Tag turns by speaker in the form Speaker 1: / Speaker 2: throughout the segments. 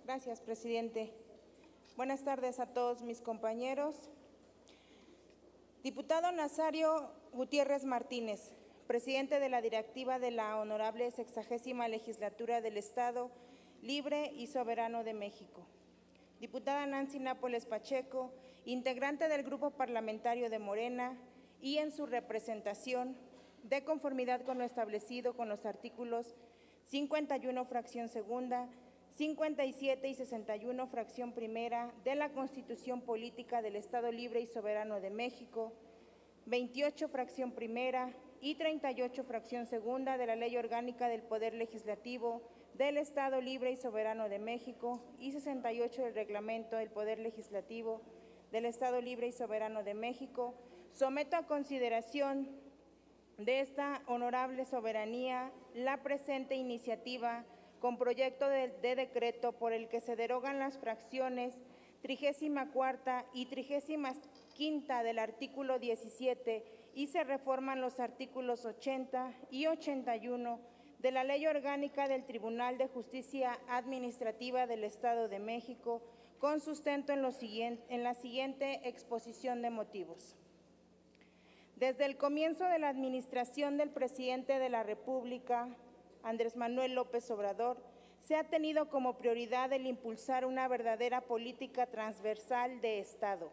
Speaker 1: Gracias, presidente. Buenas tardes a todos mis compañeros. Diputado Nazario Gutiérrez Martínez, presidente de la directiva de la Honorable 60ª Legislatura del Estado Libre y Soberano de México. Diputada Nancy Nápoles Pacheco, integrante del Grupo Parlamentario de Morena, y en su representación, de conformidad con lo establecido con los artículos 51, fracción segunda, 57 y 61, fracción primera de la Constitución Política del Estado Libre y Soberano de México, 28, fracción primera y 38, fracción segunda de la Ley Orgánica del Poder Legislativo del Estado Libre y Soberano de México y 68 del Reglamento del Poder Legislativo del Estado Libre y Soberano de México, someto a consideración de esta honorable soberanía la presente iniciativa con proyecto de decreto por el que se derogan las fracciones 34ª y 35ª del artículo 17 y se reforman los artículos 80 y 81 de la Ley Orgánica del Tribunal de Justicia Administrativa del Estado de México, con sustento en la siguiente exposición de motivos. Desde el comienzo de la administración del presidente de la República, Andrés Manuel López Obrador, se ha tenido como prioridad el impulsar una verdadera política transversal de Estado,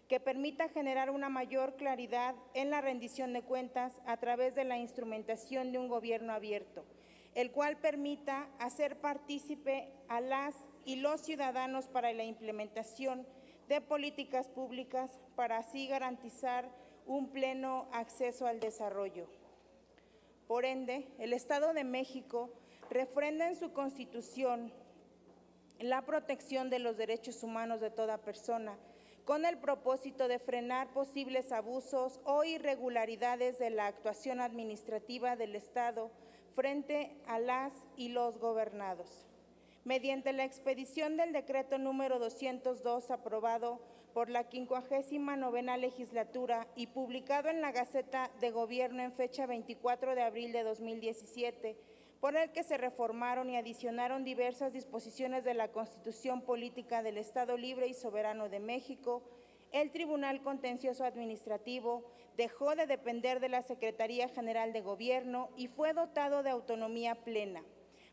Speaker 1: que permita generar una mayor claridad en la rendición de cuentas a través de la instrumentación de un gobierno abierto, el cual permita hacer partícipe a las y los ciudadanos para la implementación de políticas públicas para así garantizar un pleno acceso al desarrollo. Por ende, el Estado de México refrenda en su Constitución la protección de los derechos humanos de toda persona, con el propósito de frenar posibles abusos o irregularidades de la actuación administrativa del Estado frente a las y los gobernados. Mediante la expedición del decreto número 202, aprobado por la 59ª Legislatura y publicado en la Gaceta de Gobierno en fecha 24 de abril de 2017, por el que se reformaron y adicionaron diversas disposiciones de la Constitución Política del Estado Libre y Soberano de México, el Tribunal Contencioso Administrativo dejó de depender de la Secretaría General de Gobierno y fue dotado de autonomía plena,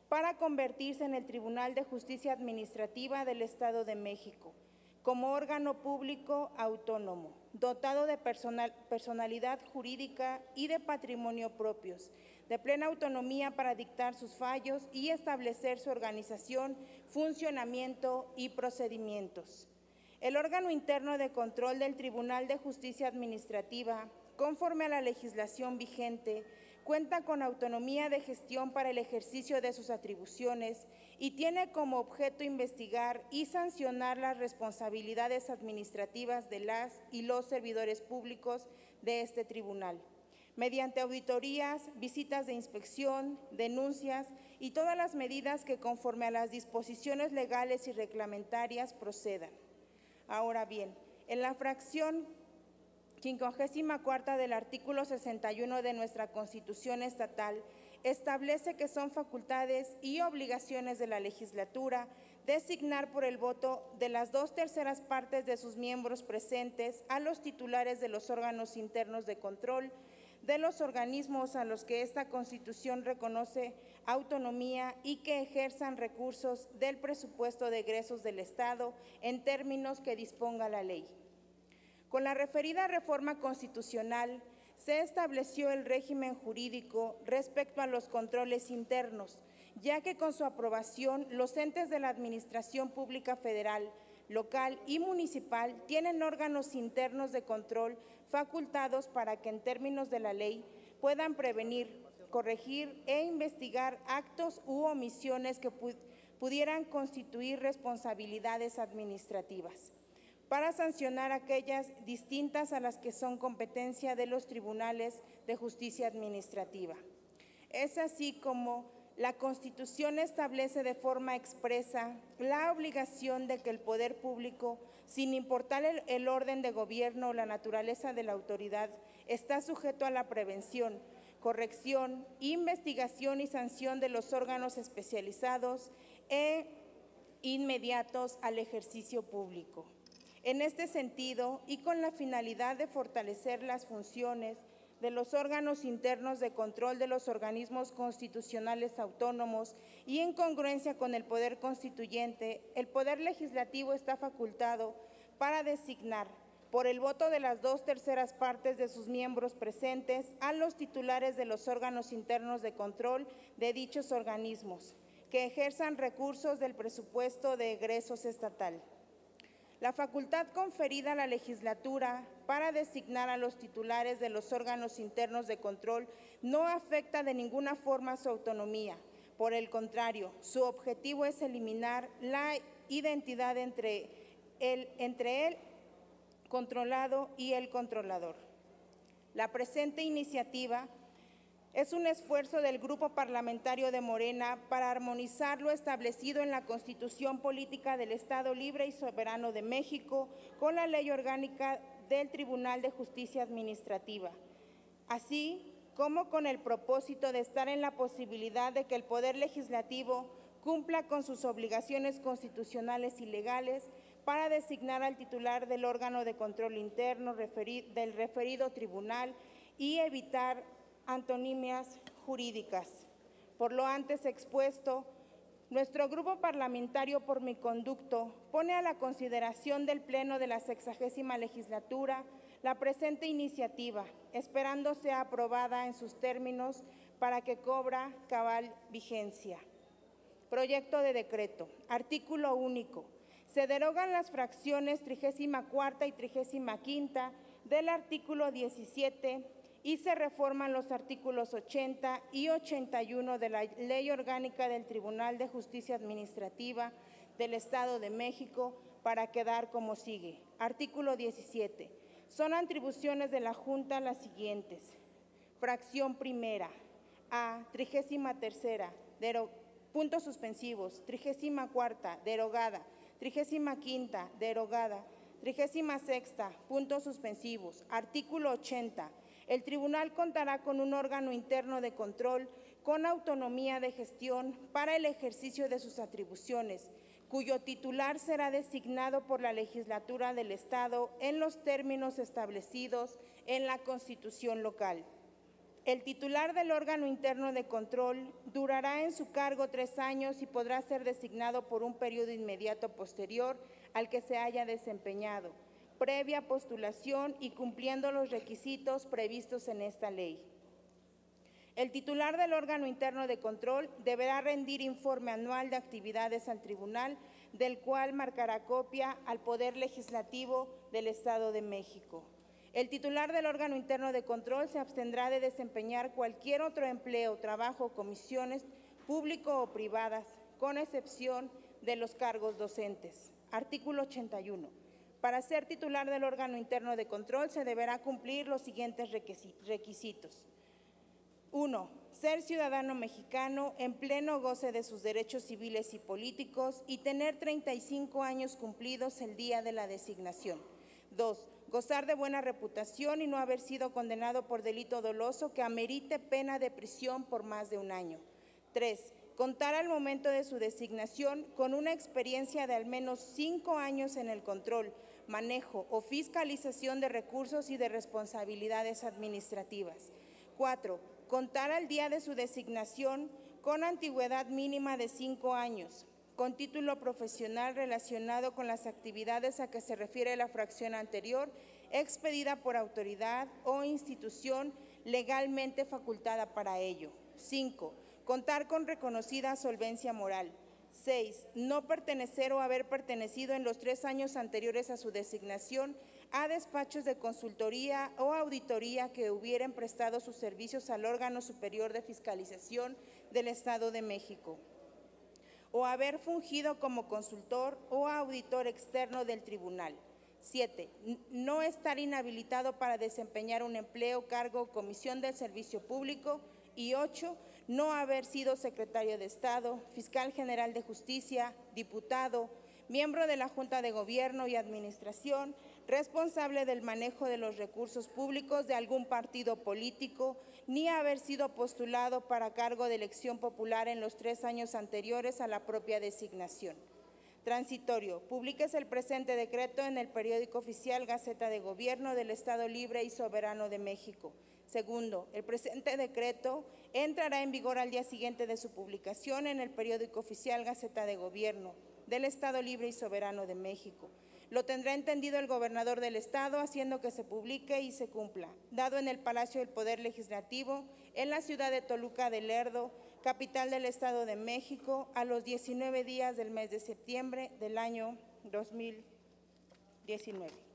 Speaker 1: para convertirse en el Tribunal de Justicia Administrativa del Estado de México, como órgano público autónomo, dotado de personalidad jurídica y de patrimonio propios, de plena autonomía para dictar sus fallos y establecer su organización, funcionamiento y procedimientos. El órgano interno de control del Tribunal de Justicia Administrativa, conforme a la legislación vigente, cuenta con autonomía de gestión para el ejercicio de sus atribuciones y tiene como objeto investigar y sancionar las responsabilidades administrativas de las y los servidores públicos de este tribunal, mediante auditorías, visitas de inspección, denuncias y todas las medidas que conforme a las disposiciones legales y reglamentarias procedan. Ahora bien, en la fracción 54ª del artículo 61 de nuestra Constitución Estatal establece que son facultades y obligaciones de la legislatura designar por el voto de las 2/3 partes de sus miembros presentes a los titulares de los órganos internos de control de los organismos a los que esta Constitución reconoce autonomía y que ejerzan recursos del presupuesto de egresos del Estado en términos que disponga la ley. Con la referida reforma constitucional se estableció el régimen jurídico respecto a los controles internos, ya que con su aprobación los entes de la Administración Pública Federal, local y municipal tienen órganos internos de control facultados para que en términos de la ley puedan prevenir, corregir e investigar actos u omisiones que pudieran constituir responsabilidades administrativas, para sancionar aquellas distintas a las que son competencia de los tribunales de justicia administrativa. Es así como la Constitución establece de forma expresa la obligación de que el poder público, sin importar el orden de gobierno o la naturaleza de la autoridad, está sujeto a la prevención, corrección, investigación y sanción de los órganos especializados inmediatos al ejercicio público. En este sentido, y con la finalidad de fortalecer las funciones de los órganos internos de control de los organismos constitucionales autónomos y en congruencia con el Poder Constituyente, el Poder Legislativo está facultado para designar, por el voto de las 2/3 partes de sus miembros presentes, a los titulares de los órganos internos de control de dichos organismos, que ejerzan recursos del presupuesto de egresos estatal. La facultad conferida a la legislatura para designar a los titulares de los órganos internos de control no afecta de ninguna forma su autonomía. Por el contrario, su objetivo es eliminar la identidad entre el controlado y el controlador. La presente iniciativa es un esfuerzo del Grupo Parlamentario de Morena para armonizar lo establecido en la Constitución Política del Estado Libre y Soberano de México con la Ley Orgánica del Tribunal de Justicia Administrativa, así como con el propósito de estar en la posibilidad de que el Poder Legislativo cumpla con sus obligaciones constitucionales y legales para designar al titular del órgano de control interno del referido tribunal y evitar antonimias jurídicas. Por lo antes expuesto, nuestro grupo parlamentario, por mi conducto, pone a la consideración del Pleno de la 60ª legislatura la presente iniciativa, esperando sea aprobada en sus términos para que cobra cabal vigencia. Proyecto de decreto. Artículo único. Se derogan las fracciones 34ª y 35ª del artículo 17 y se reforman los artículos 80 y 81 de la Ley Orgánica del Tribunal de Justicia Administrativa del Estado de México para quedar como sigue. Artículo 17. Son atribuciones de la Junta las siguientes. Fracción primera. A. 33ª. Puntos suspensivos. 34ª. Derogada. 35ª. Derogada. 36ª. Puntos suspensivos. Artículo 80. El tribunal contará con un órgano interno de control con autonomía de gestión para el ejercicio de sus atribuciones, cuyo titular será designado por la legislatura del Estado en los términos establecidos en la Constitución local. El titular del órgano interno de control durará en su cargo 3 años y podrá ser designado por un periodo inmediato posterior al que se haya desempeñado, previa postulación y cumpliendo los requisitos previstos en esta ley. El titular del órgano interno de control deberá rendir informe anual de actividades al tribunal, del cual marcará copia al Poder Legislativo del Estado de México. El titular del órgano interno de control se abstendrá de desempeñar cualquier otro empleo, trabajo o comisiones público o privadas, con excepción de los cargos docentes. Artículo 81. Para ser titular del órgano interno de control se deberá cumplir los siguientes requisitos. 1. Ser ciudadano mexicano en pleno goce de sus derechos civiles y políticos y tener 35 años cumplidos el día de la designación. 2. Gozar de buena reputación y no haber sido condenado por delito doloso que amerite pena de prisión por más de 1 año. 3. Contar al momento de su designación con una experiencia de al menos 5 años en el control, manejo o fiscalización de recursos y de responsabilidades administrativas. 4. Contar al día de su designación con antigüedad mínima de 5 años, con título profesional relacionado con las actividades a que se refiere la fracción anterior, expedida por autoridad o institución legalmente facultada para ello. 5. Contar con reconocida solvencia moral. 6. No pertenecer o haber pertenecido en los 3 años anteriores a su designación a despachos de consultoría o auditoría que hubieran prestado sus servicios al órgano superior de fiscalización del Estado de México, o haber fungido como consultor o auditor externo del tribunal. 7. No estar inhabilitado para desempeñar un empleo, cargo o comisión del servicio público. Y 8. No haber sido secretario de Estado, fiscal general de justicia, diputado, miembro de la Junta de Gobierno y Administración, responsable del manejo de los recursos públicos de algún partido político, ni haber sido postulado para cargo de elección popular en los 3 años anteriores a la propia designación. Transitorio. Publíquese el presente decreto en el periódico oficial Gaceta de Gobierno del Estado Libre y Soberano de México. Segundo, el presente decreto entrará en vigor al día siguiente de su publicación en el periódico oficial Gaceta de Gobierno del Estado Libre y Soberano de México. Lo tendrá entendido el gobernador del Estado, haciendo que se publique y se cumpla, dado en el Palacio del Poder Legislativo, en la ciudad de Toluca de Lerdo, capital del Estado de México, a los 19 días del mes de septiembre del año 2019.